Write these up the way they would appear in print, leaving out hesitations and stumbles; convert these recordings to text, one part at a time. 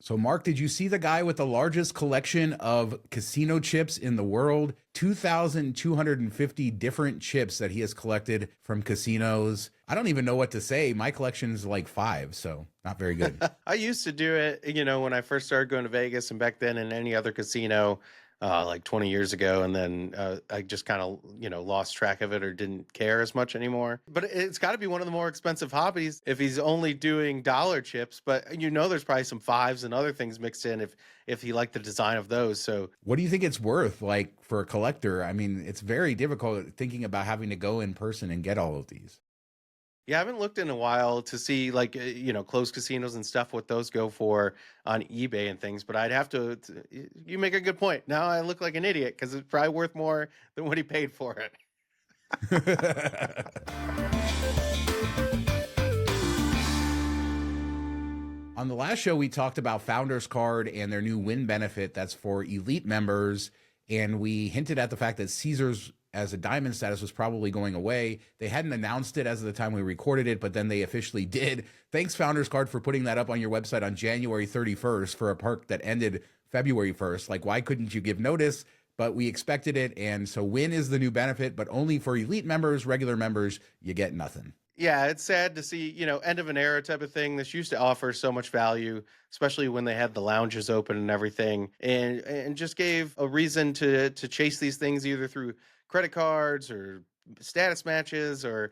So, Mark, did you see the guy with the largest collection of casino chips in the world? 2,250 different chips that he has collected from casinos. I don't even know what to say. My collection is like 5, so not very good. I used to do it, when I first started going to Vegas and back then in any other casino, like 20 years ago. And then I just kind of, lost track of it or didn't care as much anymore. But it's got to be one of the more expensive hobbies if he's only doing dollar chips. But there's probably some fives and other things mixed in if he liked the design of those. So What do you think it's worth, like, for a collector? I mean, it's very difficult thinking about having to go in person and get all of these. yeah, I haven't looked in a while to see like closed casinos and stuff what those go for on eBay and things. But I'd have you make a good point. Now I look like an idiot because it's probably worth more than what he paid for it. On the last show, we talked about Founderscard and their new win benefit that's for elite members. And we hinted at the fact that Caesars as a diamond status was probably going away. They hadn't announced it as of the time we recorded it, but then they officially did. Thanks, Founderscard, for putting that up on your website on January 31st for a park that ended February 1st. Like, why couldn't you give notice? But we expected it. And so win is the new benefit, but only for elite members. Regular members, you get nothing. Yeah, it's sad to see, end of an era type of thing. This used to offer so much value, especially when they had the lounges open and everything, and just gave a reason to chase these things either through credit cards or status matches or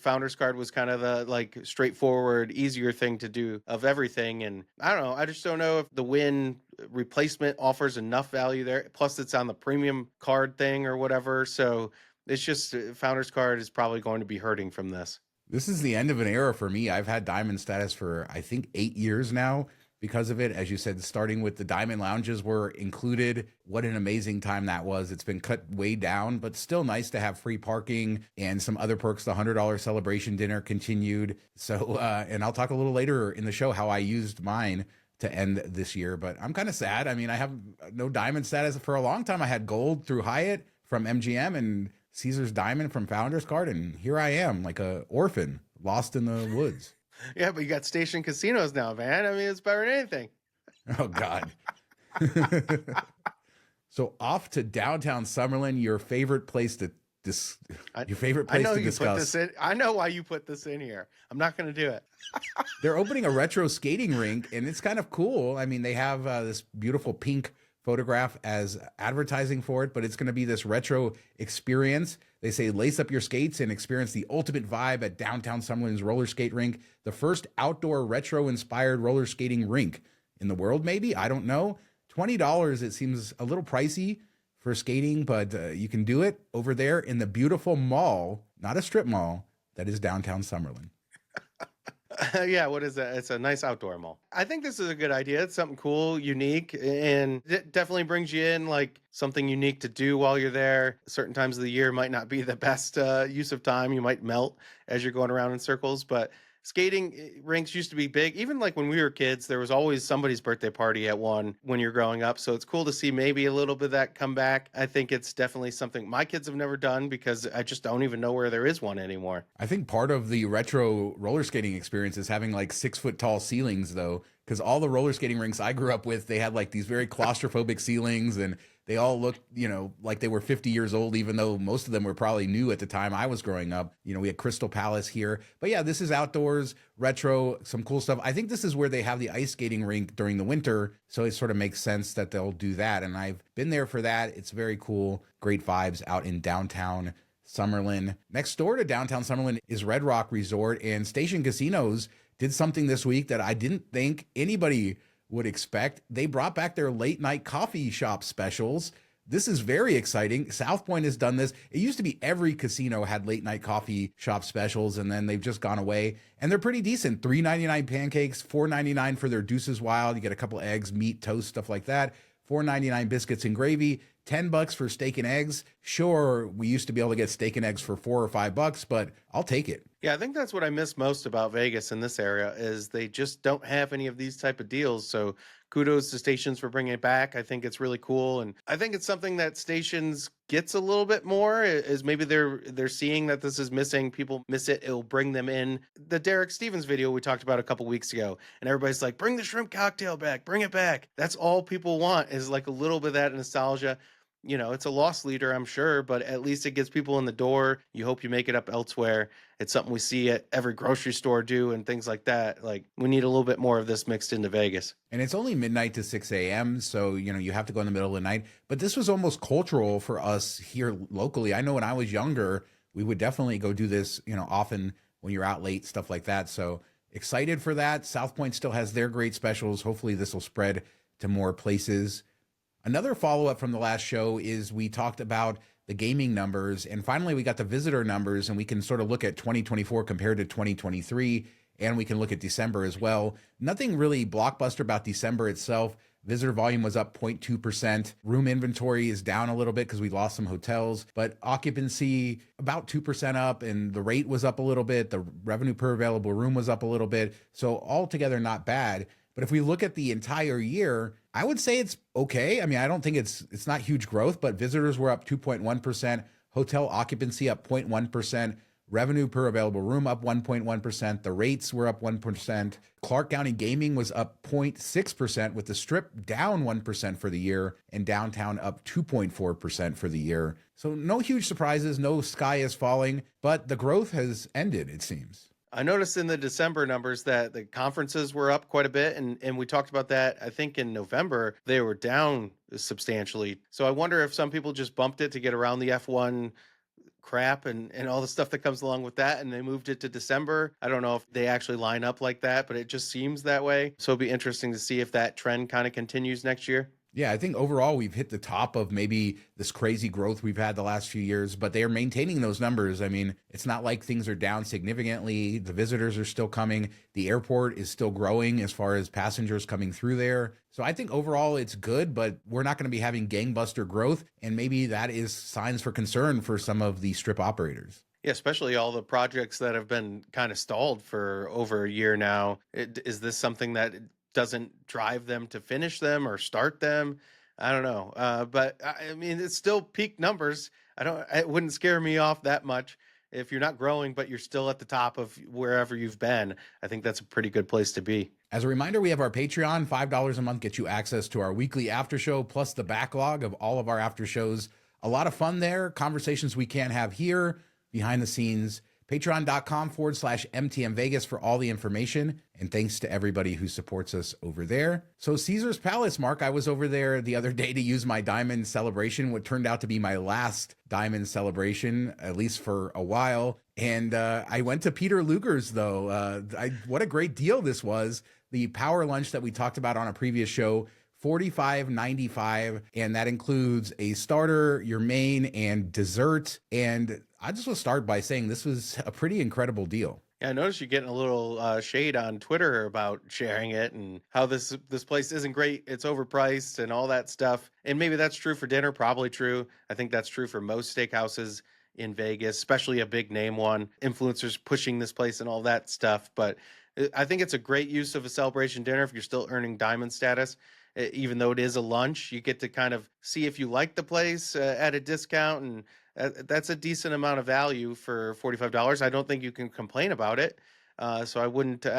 Founders Card was kind of the like straightforward, easier thing to do of everything. And I don't know, I just don't know if the win replacement offers enough value there. Plus, it's on the premium card thing or whatever. So it's just Founders Card is probably going to be hurting from this. This is the end of an era for me. I've had diamond status for, I think, 8 years now because of it. As you said, starting with the diamond lounges were included. What an amazing time that was. It's been cut way down, but still nice to have free parking and some other perks. The $100 celebration dinner continued. So, and I'll talk a little later in the show how I used mine to end this year, but I'm kind of sad. I mean, I have no diamond status for a long time. I had gold through Hyatt from MGM and Caesar's diamond from Founders Card, and here I am, like a orphan, lost in the woods. Yeah, but you got station casinos now, man. I mean, it's better than anything. Oh, God. So off to downtown Summerlin, your favorite place to discuss. I know why you put this in here. I'm not going to do it. They're opening a retro skating rink, and it's kind of cool. I mean, they have this beautiful pink photograph as advertising for it, but it's going to be this retro experience. They say lace up your skates and experience the ultimate vibe at downtown Summerlin's roller skate rink, the first outdoor retro inspired roller skating rink in the world. Maybe, I don't know. $20, it seems a little pricey for skating, but you can do it over there in the beautiful mall, not a strip mall, that is downtown Summerlin. Yeah, what is that? It's a nice outdoor mall. I think this is a good idea. It's something cool, unique, and it definitely brings you in like something unique to do while you're there. Certain times of the year might not be the best use of time. You might melt as you're going around in circles, but skating rinks used to be big. Even like when we were kids, there was always somebody's birthday party at one when you're growing up. So it's cool to see maybe a little bit of that come back. I think it's definitely something my kids have never done because I just don't even know where there is one anymore. I think part of the retro roller skating experience is having like 6-foot tall ceilings, though, because all the roller skating rinks I grew up with, they had like these very claustrophobic ceilings, and they all looked, like they were 50 years old, even though most of them were probably new at the time I was growing up. We had Crystal Palace here. But yeah, this is outdoors, retro, some cool stuff. I think this is where they have the ice skating rink during the winter. So it sort of makes sense that they'll do that. And I've been there for that. It's very cool. Great vibes out in downtown Summerlin. Next door to downtown Summerlin is Red Rock Resort, and Station Casinos did something this week that I didn't think anybody would expect. They brought back their late night coffee shop specials. This is very exciting. South Point has done this. It used to be every casino had late night coffee shop specials, and then they've just gone away. And they're pretty decent. $3.99 pancakes, $4.99 for their Deuces Wild. You get a couple eggs, meat, toast, stuff like that. $4.99 biscuits and gravy. $10 for steak and eggs. Sure, we used to be able to get steak and eggs for $4 or $5, but I'll take it. Yeah, I think that's what I miss most about Vegas in this area is they just don't have any of these type of deals. So kudos to stations for bringing it back. I think it's really cool, and I think it's something that stations gets a little bit more is maybe they're seeing that this is missing. People miss it. It'll bring them in. The Derek Stevens video we talked about a couple weeks ago, and everybody's like, "Bring the shrimp cocktail back, bring it back." That's all people want is like a little bit of that nostalgia. It's a loss leader, I'm sure, but at least it gets people in the door. You hope you make it up elsewhere. It's something we see at every grocery store do and things like that. Like, we need a little bit more of this mixed into Vegas. And it's only midnight to 6 a.m. So, you have to go in the middle of the night. But this was almost cultural for us here locally. I know when I was younger, we would definitely go do this, often when you're out late, stuff like that. So excited for that. South Point still has their great specials. Hopefully this will spread to more places. Another follow-up from the last show is we talked about the gaming numbers, and finally we got the visitor numbers, and we can sort of look at 2024 compared to 2023, and we can look at December as well. Nothing really blockbuster about December itself. Visitor volume was up 0.2%. Room inventory is down a little bit because we lost some hotels, but occupancy about 2% up, and the rate was up a little bit. The revenue per available room was up a little bit. So altogether, not bad. But if we look at the entire year, I would say it's okay. I mean, I don't think it's not huge growth, but visitors were up 2.1%, hotel occupancy up 0.1%, revenue per available room up 1.1%, the rates were up 1%. Clark County gaming was up 0.6%, with the Strip down 1% for the year and downtown up 2.4% for the year. So no huge surprises, no sky is falling, but the growth has ended, it seems. I noticed in the December numbers that the conferences were up quite a bit, and we talked about that. I think in November they were down substantially. So I wonder if some people just bumped it to get around the F1 crap and all the stuff that comes along with that, and they moved it to December. I don't know if they actually line up like that, but it just seems that way. So it'll be interesting to see if that trend kind of continues next year. Yeah, I think overall we've hit the top of maybe this crazy growth we've had the last few years, but they are maintaining those numbers. I mean, it's not like things are down significantly. The visitors are still coming. The airport is still growing as far as passengers coming through there. So I think overall it's good, but we're not going to be having gangbuster growth. And maybe that is signs for concern for some of the Strip operators. Yeah, especially all the projects that have been kind of stalled for over a year now. Is this something that doesn't drive them to finish them or start them? I don't know. But I mean, it's still peak numbers. It wouldn't scare me off that much if you're not growing, but you're still at the top of wherever you've been. I think that's a pretty good place to be. As a reminder, we have our Patreon. $5 a month gets you access to our weekly after show, plus the backlog of all of our after shows. A lot of fun there. Conversations we can't have here, behind the scenes. Patreon.com/MTM Vegas for all the information. And thanks to everybody who supports us over there. So Caesar's Palace, Mark, I was over there the other day to use my diamond celebration, what turned out to be my last diamond celebration, at least for a while. And I went to Peter Luger's, though. What a great deal this was. The power lunch that we talked about on a previous show, $45.95, and that includes a starter, your main, and dessert. And I just will start by saying this was a pretty incredible deal. Yeah, I noticed you getting a little shade on Twitter about sharing it and how this place isn't great. It's overpriced and all that stuff. And maybe that's true for dinner, probably true. I think that's true for most steakhouses in Vegas, especially a big name one. Influencers pushing this place and all that stuff. But I think it's a great use of a celebration dinner if you're still earning diamond status. Even though it is a lunch, you get to kind of see if you like the place at a discount, and that's a decent amount of value for $45. I don't think you can complain about it. So I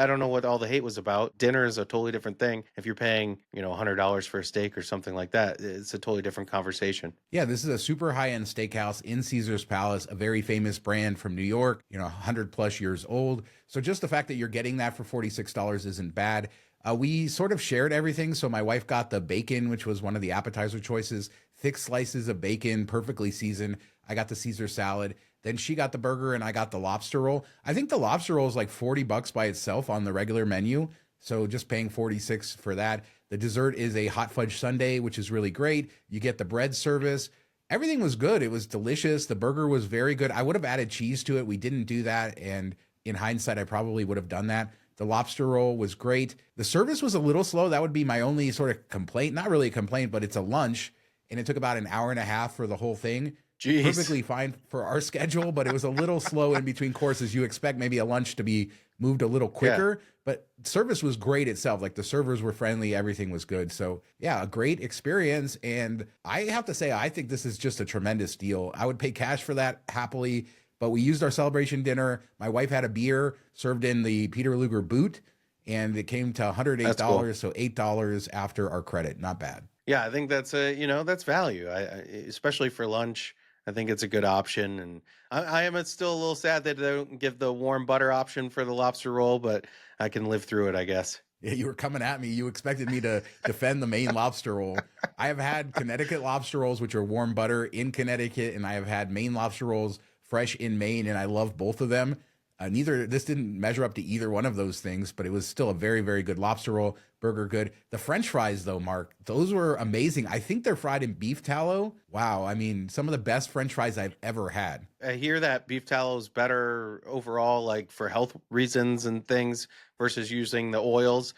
don't know what all the hate was about. Dinner is a totally different thing. If you're paying, $100 for a steak or something like that, it's a totally different conversation. Yeah, this is a super high-end steakhouse in Caesar's Palace, a very famous brand from New York, 100 plus years old. So just the fact that you're getting that for $46 isn't bad. We sort of shared everything. So my wife got the bacon, which was one of the appetizer choices, thick slices of bacon, perfectly seasoned. I got the Caesar salad. Then she got the burger and I got the lobster roll. I think the lobster roll is like $40 by itself on the regular menu. So just paying $46 for that. The dessert is a hot fudge sundae, which is really great. You get the bread service. Everything was good. It was delicious. The burger was very good. I would have added cheese to it. We didn't do that. And in hindsight, I probably would have done that. The lobster roll was great. The service was a little slow. That would be my only sort of complaint. Not really a complaint, but it's a lunch. And it took about an hour and a half for the whole thing. Jeez. perfectly fine for our schedule, but it was a little slow in between courses. You expect maybe a lunch to be moved a little Yeah. quicker, but service was great itself. Like the servers were friendly, everything was good. So yeah, a great experience. And I have to say, I think this is just a tremendous deal. I would pay cash for that happily, but we used our celebration dinner. My wife had a beer served in the Peter Luger boot, and it came to $108. That's cool. So $8 after our credit. Not bad. Yeah, I think that's that's value. Especially for lunch. I think it's a good option, and I am still a little sad that they don't give the warm butter option for the lobster roll, but I can live through it, I guess. Yeah, you were coming at me. You expected me to defend the Maine lobster roll. I have had Connecticut lobster rolls, which are warm butter in Connecticut, and I have had Maine lobster rolls fresh in Maine, and I love both of them. This didn't measure up to either one of those things, but it was still a very, very good lobster roll, burger good. The French fries, though, Mark, those were amazing. I think they're fried in beef tallow. Wow, I mean, some of the best French fries I've ever had. I hear that beef tallow is better overall, like for health reasons and things, versus using the oils.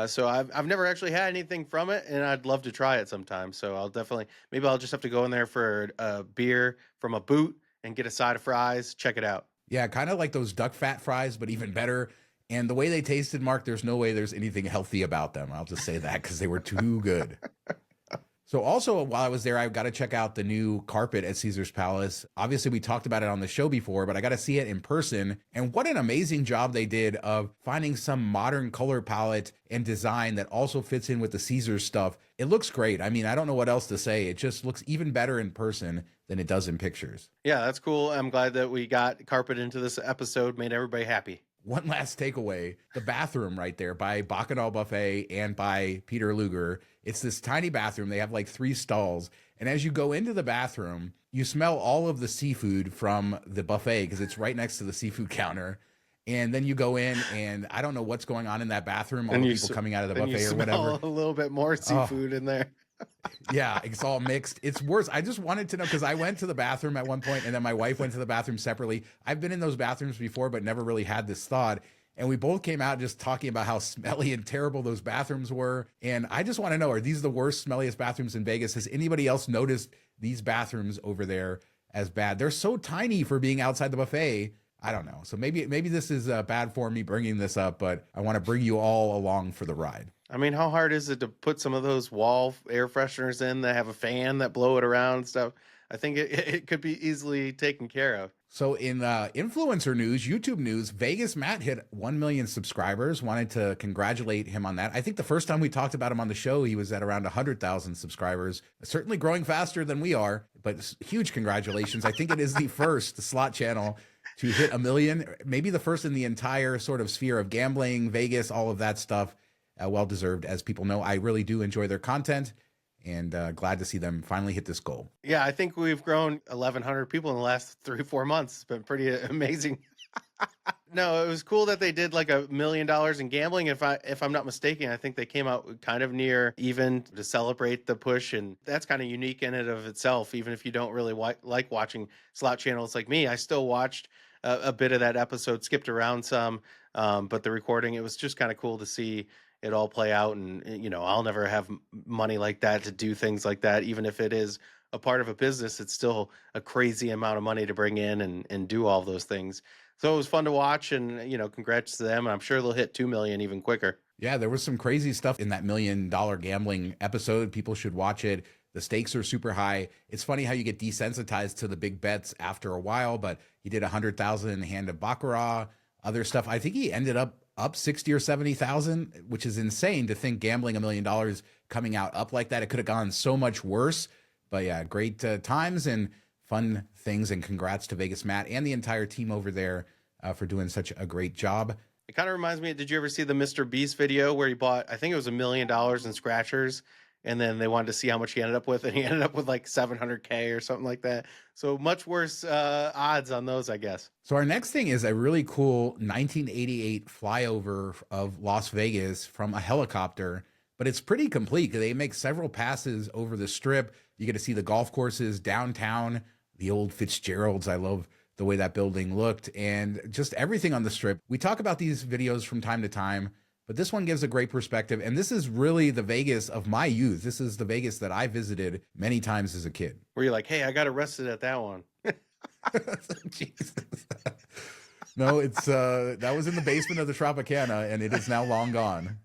So I've never actually had anything from it, and I'd love to try it sometime. So maybe I'll just have to go in there for a beer from a boot and get a side of fries. Check it out. Yeah, kind of like those duck fat fries, but even better. And the way they tasted, Mark, there's no way there's anything healthy about them. I'll just say that because they were too good. So also, while I was there, I got to check out the new carpet at Caesar's Palace. Obviously, we talked about it on the show before, but I got to see it in person. And what an amazing job they did of finding some modern color palette and design that also fits in with the Caesars stuff. It looks great. I mean, I don't know what else to say. It just looks even better in person than it does in pictures. Yeah, that's cool. I'm glad that we got carpet into this episode, made everybody happy. One last takeaway, the bathroom right there by Bacchanal Buffet and by Peter Luger. It's this tiny bathroom. They have like 3 stalls. And as you go into the bathroom, you smell all of the seafood from the buffet because it's right next to the seafood counter. And then you go in, and I don't know what's going on in that bathroom. All the people coming out of the buffet or whatever. A little bit more seafood in there. Yeah, it's all mixed. It's worse. I just wanted to know because I went to the bathroom at one point, and then my wife went to the bathroom separately. I've been in those bathrooms before, but never really had this thought. And we both came out just talking about how smelly and terrible those bathrooms were. And I just want to know, are these the worst, smelliest bathrooms in Vegas? Has anybody else noticed these bathrooms over there as bad? They're so tiny for being outside the buffet. I don't know. So maybe this is bad for me bringing this up, but I want to bring you all along for the ride. I mean, how hard is it to put some of those wall air fresheners in that have a fan that blow it around and stuff? I think it could be easily taken care of. So in influencer news, YouTube news, Vegas Matt hit 1 million subscribers. Wanted to congratulate him on that. I think the first time we talked about him on the show, he was at around 100,000 subscribers. Certainly growing faster than we are, but huge congratulations. I think it is the first slot channel to hit 1 million, maybe the first in the entire sort of sphere of gambling, Vegas, all of that stuff. Well-deserved. As people know, I really do enjoy their content, and glad to see them finally hit this goal. Yeah, I think we've grown 1,100 people in the last 3-4 months. It's been pretty amazing. No, it was cool that they did like $1 million in gambling. If I'm not mistaken, I think they came out kind of near even to celebrate the push, and that's kind of unique in and of itself. Even if you don't really like watching slot channels like me, I still watched a bit of that episode, skipped around some, but the recording, it was just kind of cool to see it all play out. And I'll never have money like that to do things like that. Even if it is a part of a business, it's still a crazy amount of money to bring in and do all those things. So it was fun to watch, and congrats to them. I'm sure they'll hit 2 million even quicker. Yeah, there was some crazy stuff in that $1 million gambling episode. People should watch it. The stakes are super high. It's funny how you get desensitized to the big bets after a while, but he did 100,000 in hand of baccarat, other stuff. I think he ended up 60 or 70,000, which is insane to think gambling $1 million coming out up like that. It could have gone so much worse, but yeah, great times and fun things. And congrats to Vegas Matt and the entire team over there for doing such a great job. It kind of reminds me, did you ever see the Mr. Beast video where he bought, I think it was $1 million in scratchers, and then they wanted to see how much he ended up with, and he ended up with like 700K or something like that. So much worse odds on those, I guess. So our next thing is a really cool 1988 flyover of Las Vegas from a helicopter, but it's pretty complete. They make several passes over the strip. You get to see the golf courses downtown, the old Fitzgerald's. I love the way that building looked, and just everything on the strip. We talk about these videos from time to time. But this one gives a great perspective. And this is really the Vegas of my youth. This is the Vegas that I visited many times as a kid. Where you're like, hey, I got arrested at that one. Jesus. No, it's that was in the basement of the Tropicana, and it is now long gone.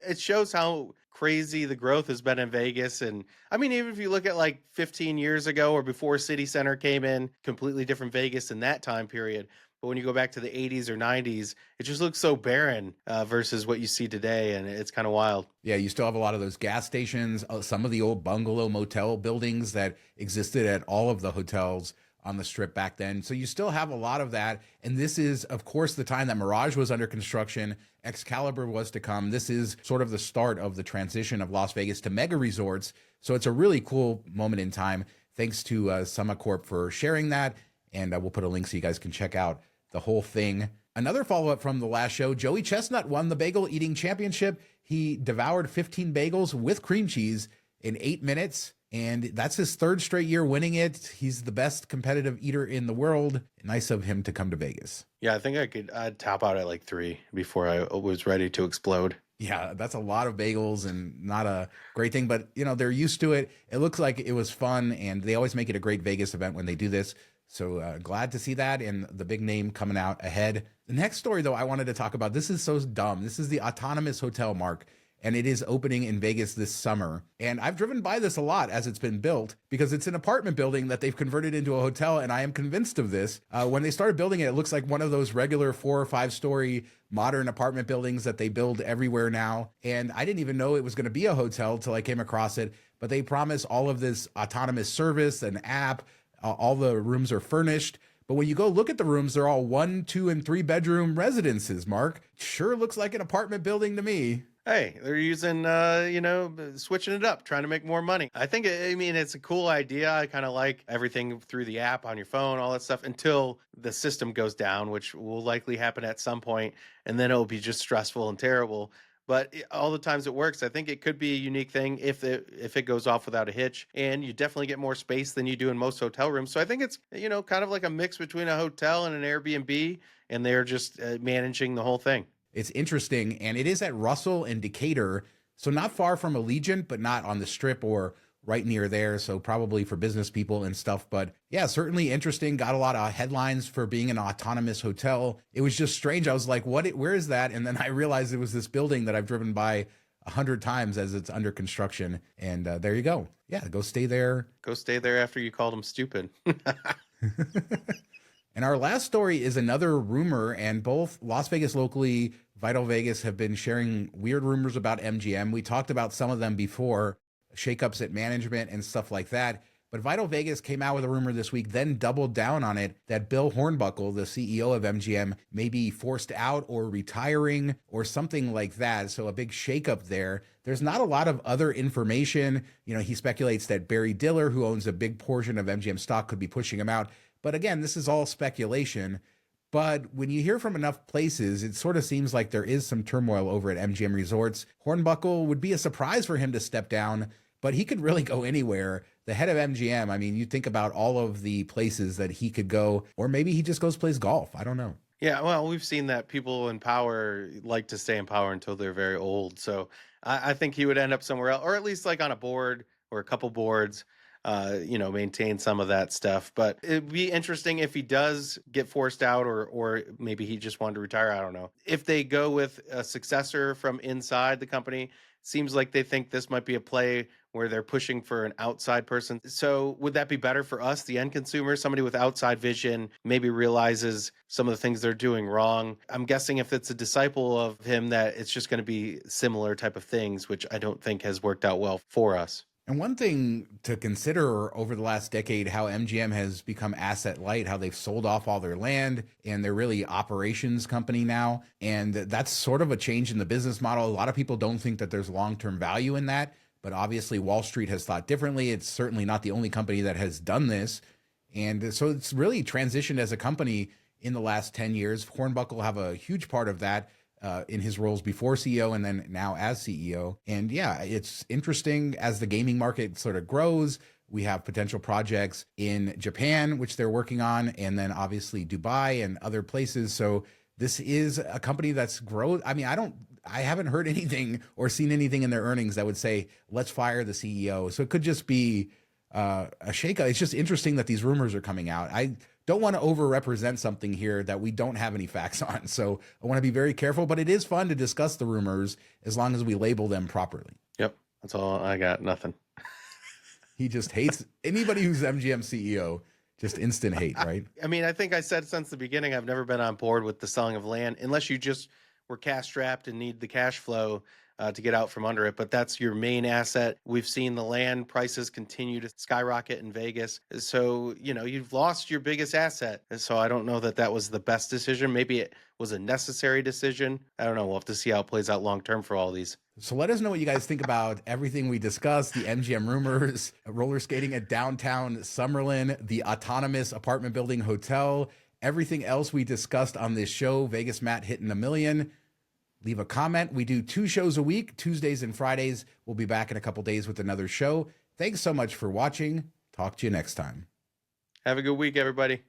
It shows how crazy the growth has been in Vegas. And I mean, even if you look at like 15 years ago or before City Center came in, completely different Vegas in that time period. But when you go back to the 80s or 90s, it just looks so barren versus what you see today. And it's kind of wild. Yeah, you still have a lot of those gas stations, some of the old bungalow motel buildings that existed at all of the hotels on the Strip back then. So you still have a lot of that. And this is, of course, the time that Mirage was under construction, Excalibur was to come. This is sort of the start of the transition of Las Vegas to mega resorts. So it's a really cool moment in time. Thanks to Summacorp for sharing that. And we'll put a link so you guys can check out the whole thing. Another follow-up from the last show, Joey Chesnut won the bagel eating championship. He devoured 15 bagels with cream cheese in 8 minutes. And that's his third straight year winning it. He's the best competitive eater in the world. Nice of him to come to Vegas. Yeah, I think I'd top out at like 3 before I was ready to explode. Yeah, that's a lot of bagels and not a great thing, but you know, they're used to it. It looks like it was fun, and they always make it a great Vegas event when they do this. So glad to see that, and the big name coming out ahead. The next story, though, I wanted to talk about, this is so dumb. This is the Otonomous Hotel, Mark, and it is opening in Vegas this summer. And I've driven by this a lot as it's been built because it's an apartment building that they've converted into a hotel, and I am convinced of this. When they started building it, it looks like one of those regular 4 or 5 story modern apartment buildings that they build everywhere now. And I didn't even know it was going to be a hotel till I came across it, but they promise all of this autonomous service, an app, all the rooms are furnished. But when you go look at the rooms, they're all 1, 2, and 3 bedroom residences, Mark. Sure looks like an apartment building to me. Hey, they're using, switching it up, trying to make more money. I mean, it's a cool idea. I kind of like everything through the app on your phone, all that stuff, until the system goes down, which will likely happen at some point, and then it'll be just stressful and terrible. But all the times it works, I think it could be a unique thing if it goes off without a hitch, and you definitely get more space than you do in most hotel rooms. So I think it's, kind of like a mix between a hotel and an Airbnb, and they're just managing the whole thing. It's interesting, and it is at Russell and Decatur, so not far from Allegiant, but not on the Strip or right near there, so probably for business people and stuff. But yeah, certainly interesting. Got a lot of headlines for being an autonomous hotel. It was just strange. I was like, where is that? And then I realized it was this building that I've driven by 100 times as it's under construction. And there you go. Yeah, go stay there. Go stay there after you called them stupid. And our last story is another rumor, and both Las Vegas Locally, Vital Vegas have been sharing weird rumors about MGM. We talked about some of them before, shakeups at management and stuff like that. But Vital Vegas came out with a rumor this week, then doubled down on it, that Bill Hornbuckle, the CEO of MGM, may be forced out or retiring or something like that. So a big shakeup there. There's not a lot of other information. He speculates that Barry Diller, who owns a big portion of MGM stock, could be pushing him out. But again, this is all speculation. But when you hear from enough places, it sort of seems like there is some turmoil over at MGM Resorts. Hornbuckle would be a surprise for him to step down, but he could really go anywhere. The head of MGM, I mean, you think about all of the places that he could go, or maybe he just goes plays golf. I don't know. Yeah, well, we've seen that people in power like to stay in power until they're very old. So I think he would end up somewhere else, or at least like on a board or a couple boards. Maintain some of that stuff. But it'd be interesting if he does get forced out, or maybe he just wanted to retire. I don't know. If they go with a successor from inside the company, seems like they think this might be a play where they're pushing for an outside person. So would that be better for us, the end consumer? Somebody with outside vision maybe realizes some of the things they're doing wrong. I'm guessing if it's a disciple of him, that it's just going to be similar type of things, which I don't think has worked out well for us. And one thing to consider over the last decade, how MGM has become asset light, how they've sold off all their land and they're really operations company now. And that's sort of a change in the business model. A lot of people don't think that there's long-term value in that, but obviously Wall Street has thought differently. It's certainly not the only company that has done this. And so it's really transitioned as a company in the last 10 years. Hornbuckle have a huge part of that. In his roles before CEO and then now as CEO. And yeah, it's interesting as the gaming market sort of grows. We have potential projects in Japan, which they're working on, and then obviously Dubai and other places. So this is a company that's grown. I mean, I haven't heard anything or seen anything in their earnings that would say, let's fire the CEO. So it could just be a shakeup. It's just interesting that these rumors are coming out. I don't want to overrepresent something here that we don't have any facts on. So I want to be very careful, but it is fun to discuss the rumors as long as we label them properly. Yep. That's all I got. Nothing. He just hates anybody who's MGM CEO. Just instant hate, right? I mean, I think I said since the beginning, I've never been on board with the selling of land, unless you just were cash strapped and need the cash flow to get out from under it. But that's your main asset. We've seen the land prices continue to skyrocket in Vegas. So, you've lost your biggest asset. And so I don't know that that was the best decision. Maybe it was a necessary decision. I don't know. We'll have to see how it plays out long term for all these. So let us know what you guys think about everything we discussed, the MGM rumors, roller skating at downtown Summerlin, the Otonomous Apartment Building Hotel, everything else we discussed on this show, Vegas Matt hitting $1 million. Leave a comment. We do 2 shows a week, Tuesdays and Fridays. We'll be back in a couple days with another show. Thanks so much for watching. Talk to you next time. Have a good week, everybody.